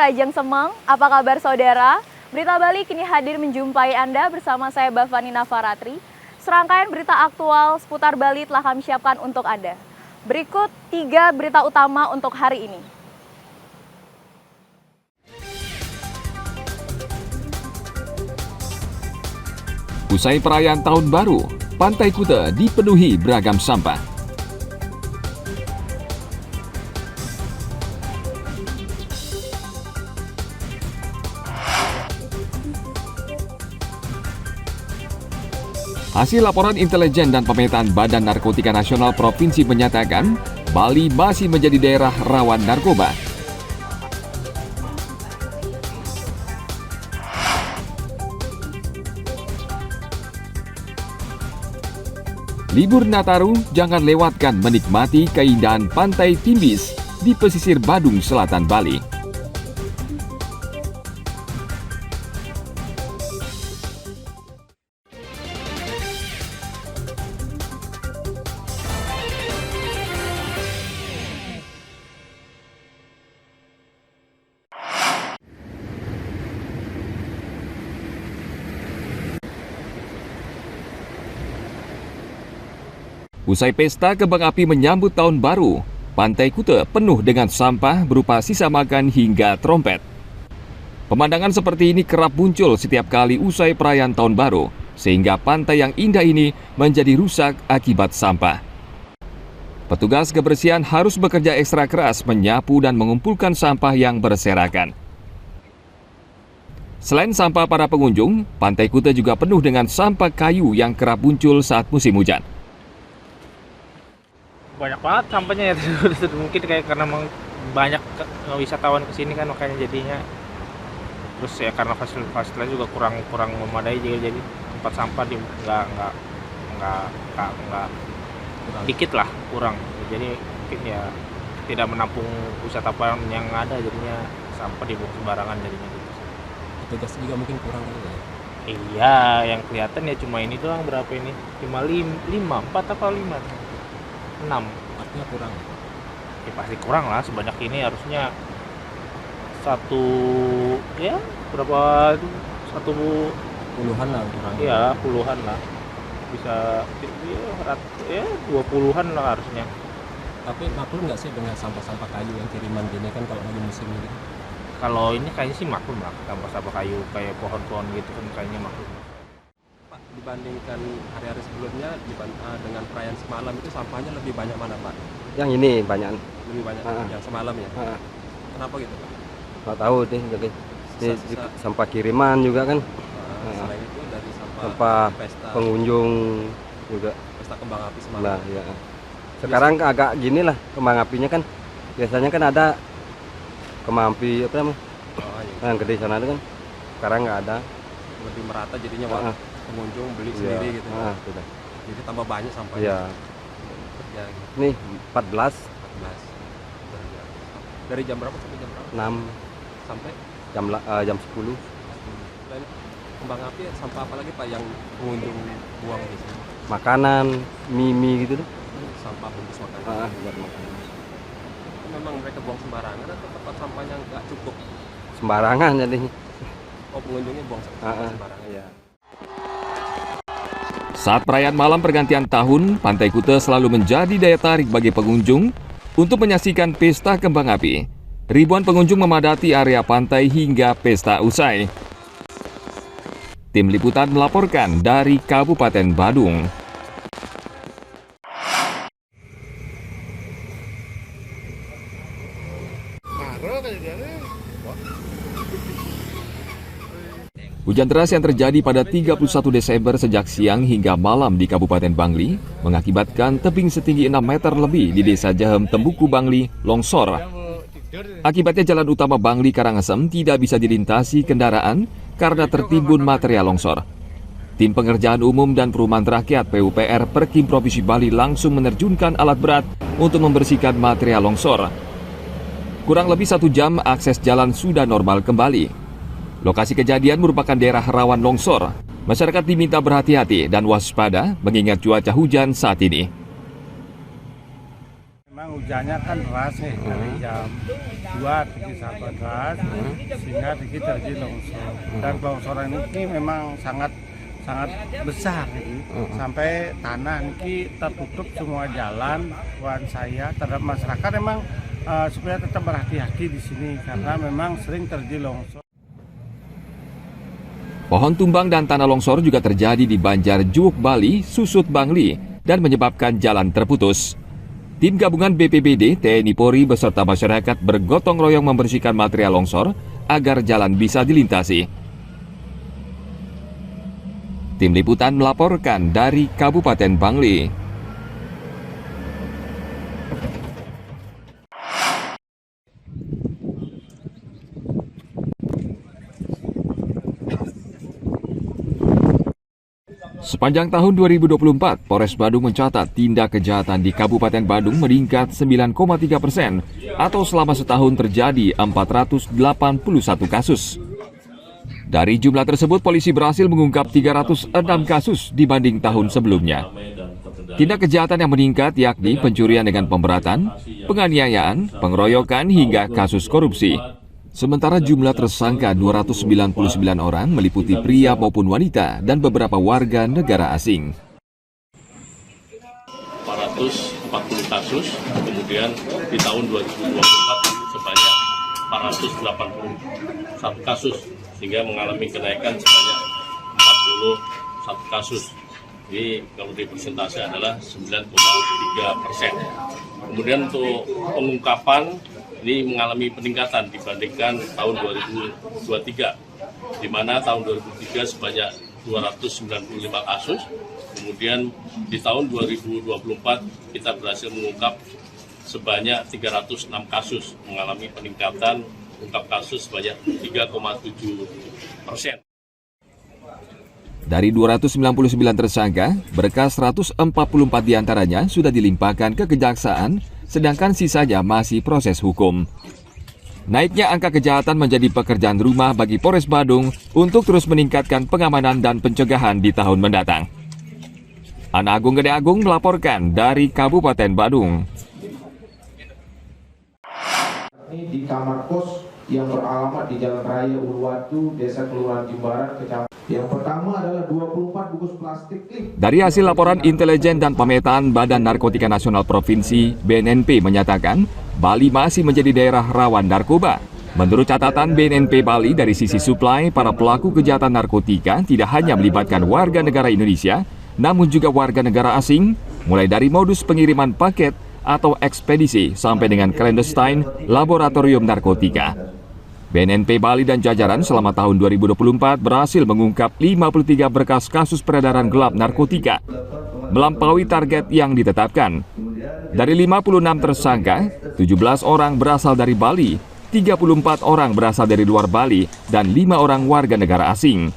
Rajang Semeng, apa kabar saudara? Berita Bali kini hadir menjumpai Anda bersama saya Bavani Nafaratri. Serangkaian berita aktual seputar Bali telah kami siapkan untuk Anda. Berikut 3 berita utama untuk hari ini. Usai perayaan Tahun Baru, Pantai Kuta dipenuhi beragam sampah. Hasil laporan intelijen dan pemetaan Badan Narkotika Nasional Provinsi menyatakan, Bali masih menjadi daerah rawan narkoba. Libur Nataru, jangan lewatkan menikmati keindahan Pantai Timbis di pesisir Badung Selatan Bali. Usai pesta kembang api menyambut tahun baru, Pantai Kuta penuh dengan sampah berupa sisa makan hingga trompet. Pemandangan seperti ini kerap muncul setiap kali usai perayaan tahun baru, sehingga pantai yang indah ini menjadi rusak akibat sampah. Petugas kebersihan harus bekerja ekstra keras menyapu dan mengumpulkan sampah yang berserakan. Selain sampah para pengunjung, Pantai Kuta juga penuh dengan sampah kayu yang kerap muncul saat musim hujan. Banyak banget sampahnya ya. Mungkin kayak karena banyak wisatawan kesini kan, makanya jadinya. Terus ya karena fasilitas juga kurang memadai, jadi tempat sampah nggak dikit lah, kurang. Jadi mungkin ya tidak menampung wisatawan yang ada, jadinya sampah dibuang sembarangan jadinya gitu. Petugas juga mungkin kurang ya. Iya, yang kelihatan ya cuma ini doang. Berapa ini? Cuma 4 atau 5? 6. Artinya kurang. Ya pasti kurang lah, sebanyak ini harusnya Puluhan lah kurang. Iya, puluhan lah. Bisa 20-an lah harusnya. Tapi maklum nggak sih dengan sampah-sampah kayu yang kiriman gini kan kalau lagi musim ini? Kalau ini kayaknya sih maklum lah, sampah-sampah kayu kayak pohon-pohon gitu kan kayaknya maklum. Pak, dibandingkan hari-hari sebelumnya dengan perayaan semalam itu sampahnya lebih banyak mana Pak? Yang ini banyak. Lebih banyak yang semalam ya? Kenapa gitu Pak? Nggak tahu deh, sampah kiriman juga kan. Selain itu dari sampah pesta pengunjung juga. Pesta kembang api semalam. Nah, ya. Sekarang agak gini lah kembang apinya kan. Biasanya kan ada kembang api apa namanya? Yang gede sana itu kan. Sekarang nggak ada. Lebih merata jadinya Pak. Pengunjung beli sendiri gitu. Sudah. Jadi tambah banyak sampahnya. Iya. Ya, gitu. Nih 14. Dari jam berapa sampai jam berapa? 6 Sampai jam 10. Dan kembang api sampah apa lagi Pak yang pengunjung buang di sini? Makanan, mie gitu tuh. Sampah bungkus makanan. Buat makanan. Memang mereka buang sembarangan atau tempat sampahnya nggak cukup? Sembarangan jadi. Oh, pengunjungnya buang sampah sembarangan. Iya. Saat perayaan malam pergantian tahun, Pantai Kuta selalu menjadi daya tarik bagi pengunjung untuk menyaksikan pesta kembang api. Ribuan pengunjung memadati area pantai hingga pesta usai. Tim Liputan melaporkan dari Kabupaten Badung. Hujan deras yang terjadi pada 31 Desember sejak siang hingga malam di Kabupaten Bangli mengakibatkan tebing setinggi 6 meter lebih di Desa Jahem Tembuku Bangli longsor. Akibatnya jalan utama Bangli Karangasem tidak bisa dilintasi kendaraan karena tertimbun material longsor. Tim Pengerjaan Umum dan Perumahan Rakyat PUPR Perkim Provinsi Bali langsung menerjunkan alat berat untuk membersihkan material longsor. Kurang lebih 1 jam akses jalan sudah normal kembali. Lokasi kejadian merupakan daerah rawan longsor. Masyarakat diminta berhati-hati dan waspada mengingat cuaca hujan saat ini. Memang hujannya kan deras nih dari jam 2 tinggi sampai deras sehingga tinggi terjadi longsor. Dan longsoran ini memang sangat besar gitu. Sampai tanah ini tertutup semua jalan. Buat saya terhadap masyarakat memang supaya tetap berhati-hati di sini karena memang sering terjadi longsor. Pohon tumbang dan tanah longsor juga terjadi di Banjar Juuk, Bali, Susut, Bangli, dan menyebabkan jalan terputus. Tim gabungan BPBD, TNI Polri beserta masyarakat bergotong royong membersihkan material longsor agar jalan bisa dilintasi. Tim Liputan melaporkan dari Kabupaten Bangli. Sepanjang tahun 2024, Polres Badung mencatat tindak kejahatan di Kabupaten Badung meningkat 9,3% atau selama setahun terjadi 481 kasus. Dari jumlah tersebut, polisi berhasil mengungkap 306 kasus dibanding tahun sebelumnya. Tindak kejahatan yang meningkat yakni pencurian dengan pemberatan, penganiayaan, pengeroyokan hingga kasus korupsi. Sementara jumlah tersangka 299 orang meliputi pria maupun wanita dan beberapa warga negara asing. 440 kasus, kemudian di tahun 2024 sebanyak 481 kasus, sehingga mengalami kenaikan sebanyak 41 kasus. Jadi kalau di persentase adalah 9,3%. Kemudian untuk pengungkapan ini mengalami peningkatan dibandingkan tahun 2023, di mana tahun 2003 sebanyak 295 kasus, kemudian di tahun 2024 kita berhasil mengungkap sebanyak 306 kasus, mengalami peningkatan ungkap kasus sebanyak 3,7%. Dari 299 tersangka, berkas 144 diantaranya sudah dilimpahkan ke kejaksaan, sedangkan sisanya masih proses hukum. Naiknya angka kejahatan menjadi pekerjaan rumah bagi Polres Badung untuk terus meningkatkan pengamanan dan pencegahan di tahun mendatang. Ana Agung Gede Agung melaporkan dari Kabupaten Badung. Ini di kamar kos yang beralamat di Jalan Raya Uluwatu, Desa Kelurahan Jimbaran, Kecamatan. Yang pertama adalah 24 bungkus plastik. Dari hasil laporan intelijen dan pemetaan Badan Narkotika Nasional Provinsi (BNNP) menyatakan Bali masih menjadi daerah rawan narkoba. Menurut catatan BNNP Bali, dari sisi suplai, para pelaku kejahatan narkotika tidak hanya melibatkan warga negara Indonesia, namun juga warga negara asing, mulai dari modus pengiriman paket atau ekspedisi sampai dengan clandestine laboratorium narkotika. BNNP Bali dan jajaran selama tahun 2024 berhasil mengungkap 53 berkas kasus peredaran gelap narkotika, melampaui target yang ditetapkan. Dari 56 tersangka, 17 orang berasal dari Bali, 34 orang berasal dari luar Bali, dan 5 orang warga negara asing.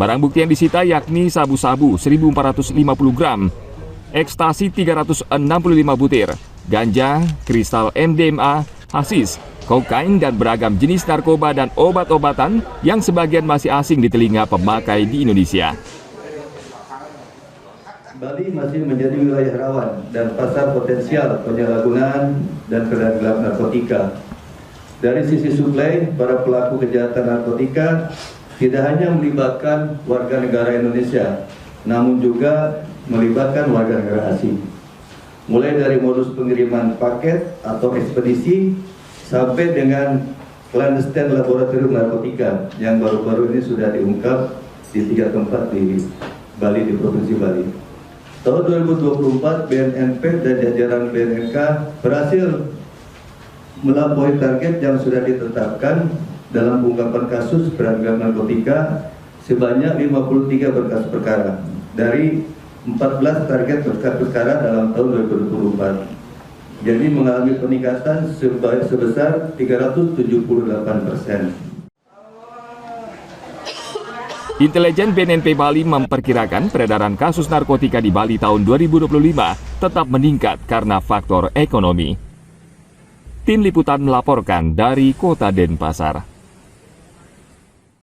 Barang bukti yang disita yakni sabu-sabu 1.450 gram, ekstasi 365 butir, ganja, kristal MDMA, hasis, kokain, dan beragam jenis narkoba dan obat-obatan yang sebagian masih asing di telinga pemakai di Indonesia. Bali masih menjadi wilayah rawan dan pasar potensial penyalahgunaan dan peredaran gelap narkotika. Dari sisi suplai, para pelaku kejahatan narkotika tidak hanya melibatkan warga negara Indonesia, namun juga melibatkan warga negara asing. Mulai dari modus pengiriman paket atau ekspedisi sampai dengan clandestine laboratorium narkotika yang baru-baru ini sudah diungkap di 3 tempat di Bali, di Provinsi Bali. Tahun 2024, BNNP dan jajaran BNNK berhasil melampaui target yang sudah ditetapkan dalam pengungkapan kasus peredaran narkotika sebanyak 53 berkas perkara dari 14 target berkas perkara dalam tahun 2024. Jadi mengalami peningkatan sebesar 378%. Intelijen BNNP Bali memperkirakan peredaran kasus narkotika di Bali tahun 2025 tetap meningkat karena faktor ekonomi. Tim Liputan melaporkan dari Kota Denpasar.